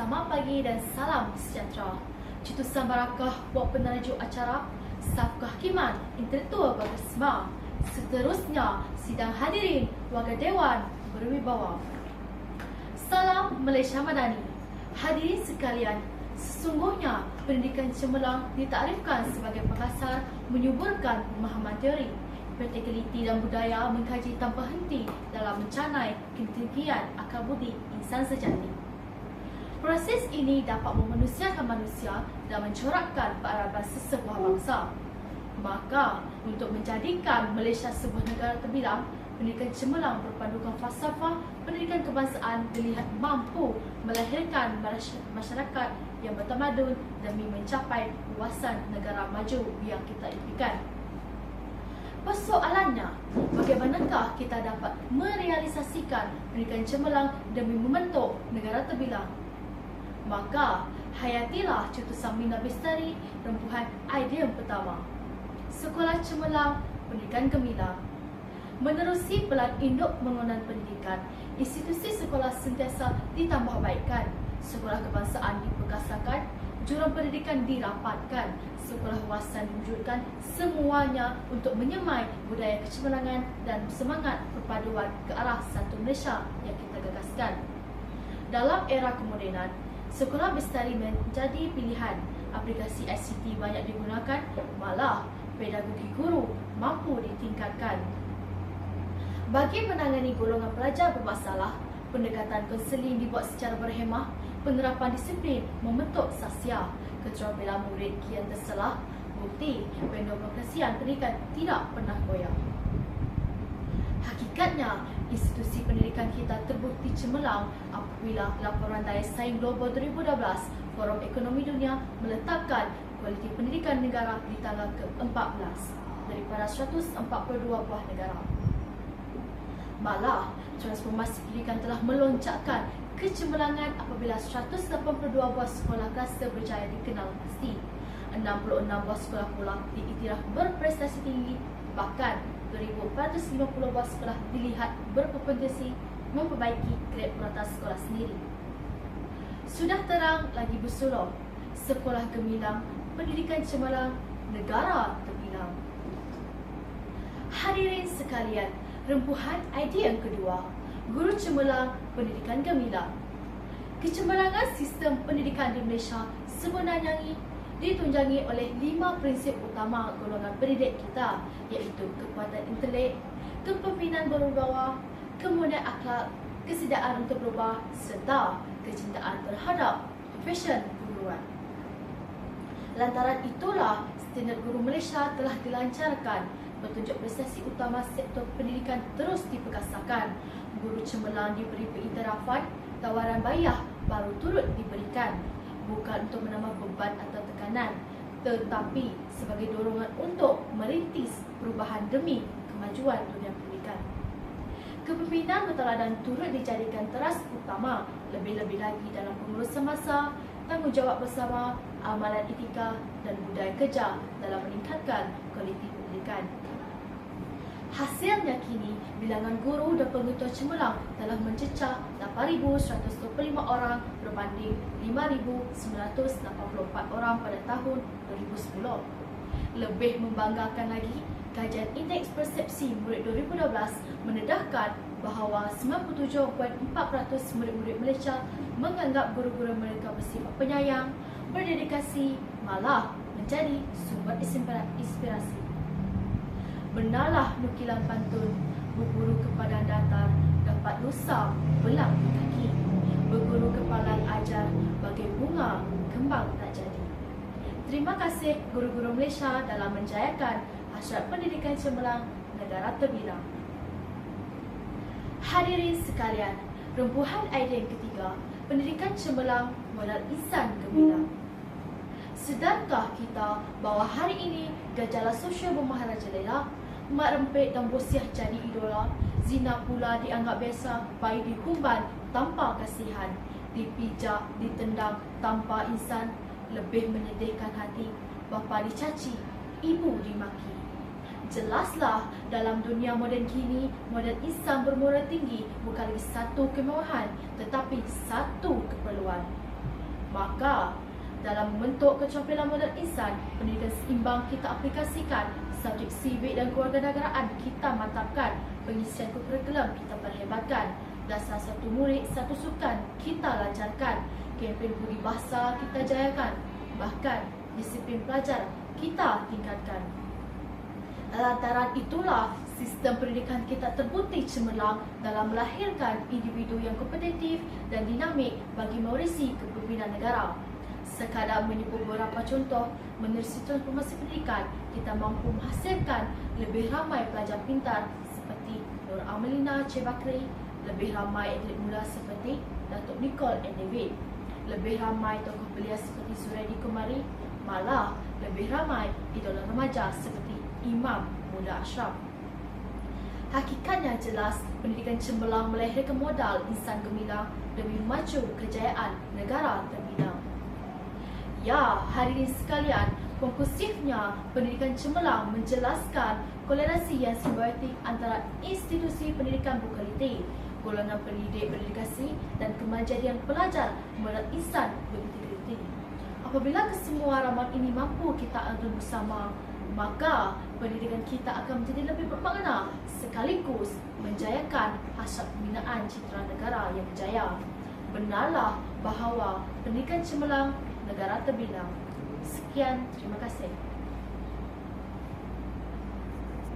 Selamat pagi dan salam sejahtera. Cetusan Barakah buat penajuk acara Saf Kehakiman Intelektual Berkesma. Seterusnya, sidang hadirin warga Dewan berwibawa. Salam Malaysia Madani. Hadirin sekalian, sesungguhnya pendidikan cemerlang ditaktifkan sebagai pengasas menyuburkan pemahaman teori, praktikaliti dan budaya, mengkaji tanpa henti dalam mencanai ketinggian akal budi insan sejati. Proses ini dapat memanusiakan manusia dan mencorakkan kearifan sesebuah bangsa. Maka, untuk menjadikan Malaysia sebuah negara terbilang, pendidikan cemerlang berpandukan falsafah pendidikan kebangsaan dilihat mampu melahirkan masyarakat yang bertamadun demi mencapai luasan negara maju yang kita impikan. Persoalannya, bagaimanakah kita dapat merealisasikan pendidikan cemerlang demi membentuk negara terbilang? Maka, hayatilah cetusan Mina Bestari rempuhan idea pertama. Sekolah Cemerlang Pendidikan Gemilang. Menerusi pelan induk pembangunan pendidikan, institusi sekolah sentiasa ditambahbaikkan, sekolah kebangsaan diperkasakan, jurang pendidikan dirapatkan, sekolah wawasan diwujudkan, semuanya untuk menyemai budaya kecemerlangan dan semangat perpaduan ke arah satu Malaysia yang kita gagaskan. Dalam era kemodenan, sekolah bestari menjadi pilihan. Aplikasi ICT banyak digunakan, malah pedagogi guru mampu ditingkatkan. Bagi menangani golongan pelajar bermasalah, pendekatan konseling dibuat secara berhemah, penerapan disiplin membentuk sasia, keterampilan murid kian terselah, bukti pendemokrasian pendidikan tidak pernah goyah. Hakikatnya, institusi pendidikan kita terbukti cemerlang apabila laporan Daya Saing Global 2012 Forum Ekonomi Dunia meletakkan kualiti pendidikan negara di tangga ke-14 daripada 142 buah negara. Malah, transformasi pendidikan telah meloncakkan kecemerlangan apabila 182 buah sekolah klasta berjaya dikenal pasti. 66 buah sekolah pula diiktiraf berprestasi tinggi, bahkan 2,450 buah sekolah dilihat berpotensi memperbaiki grade purata sekolah sendiri. Sudah terang lagi bersulur, sekolah gemilang, pendidikan cemerlang, negara terbilang. Hadirin sekalian, rempuhan idea yang kedua, guru cemerlang, pendidikan gemilang. Kecemerlangan sistem pendidikan di Malaysia sebenarnya ditunjangi oleh 5 prinsip utama golongan pendidik kita, iaitu kekuatan intelek, kepemimpinan berwibawa, kemudian akhlak, kesediaan untuk berubah, serta kecintaan terhadap profesion keguruan. Lantaran itulah, standard guru Malaysia telah dilancarkan, petunjuk prestasi utama sektor pendidikan terus diperkasakan, guru cemerlang diberi pengiktirafan, tawaran bayar baru turut diberikan, bukan untuk menambah beban atau tekanan, tetapi sebagai dorongan untuk merintis perubahan demi kemajuan dunia pendidikan. Kepimpinan berteladan turut dijadikan teras utama, lebih-lebih lagi dalam pengurusan masa, tanggungjawab bersama, amalan etika dan budaya kerja dalam meningkatkan kualiti pendidikan. Hasilnya kini, bilangan guru dan pengetua cemerlang telah mencecah 8,125 orang berbanding 5,984 orang pada tahun 2010. Lebih membanggakan lagi, kajian indeks persepsi murid 2012 mendedahkan bahawa 97.4% murid-murid Malaysia menganggap guru-guru mereka bersifat penyayang, berdedikasi, malah menjadi sumber inspirasi. Benarlah nukilan pantun, berguru ke padang datar dapat lusa belang kaki, berguru ke padang ajar bagai bunga kembang tak jadi. Terima kasih guru-guru Malaysia dalam menjayakan hasrat pendidikan cemerlang negara terbilang. Hadirin sekalian, rempuhan idea yang ketiga, pendidikan cemerlang modal insan gemilang. Sedarkah kita bahawa hari ini gejala sosial bermaharajalela, mak rempit dan bosiah jadi idola, zina pula dianggap biasa, bayi dihumban tanpa kasihan, dipijak, ditendang tanpa insan, lebih menyedihkan hati, bapa dicaci, ibu dimaki. Jelaslah dalam dunia moden kini, model insan bermoral tinggi bukan lagi satu kemewahan tetapi satu keperluan. Maka, dalam membentuk keterampilan modal insan, pendidikan seimbang kita aplikasikan, subjek sivik dan kewarganegaraan kita mantapkan, pengisian kurikulum kita perhebatkan, dasar satu murid satu sukan kita lancarkan, kempen budi bahasa kita jayakan, bahkan disiplin pelajar kita tingkatkan. Lantaran itulah sistem pendidikan kita terbukti cemerlang dalam melahirkan individu yang kompetitif dan dinamik bagi mewarisi kepimpinan negara. Sekadar menyebut beberapa contoh, menerusi transformasi pendidikan, kita mampu menghasilkan lebih ramai pelajar pintar seperti Nur Amelina Cebakri, lebih ramai atlet muda seperti Datuk Nicole and David, lebih ramai tokoh belia seperti Suredi Kumari, malah lebih ramai idola remaja seperti Imam Muda Ashraf. Hakikatnya jelas, pendidikan cemerlang melahirkan modal insan gemilang demi memacu kejayaan negara terbilang. Ya, hadirin sekalian, konklusifnya pendidikan cemerlang menjelaskan kolerasi yang simbiotik antara institusi pendidikan berkualiti, golongan pendidik berdedikasi dan kemandirian pelajar modal insan berintegriti. Apabila kesemua ramalan ini mampu kita adun bersama, maka pendidikan kita akan menjadi lebih bermakna sekaligus menjayakan hasrat pembinaan citra negara yang berjaya. Benarlah bahawa pendidikan cemerlang negara terbilang. Sekian, terima kasih.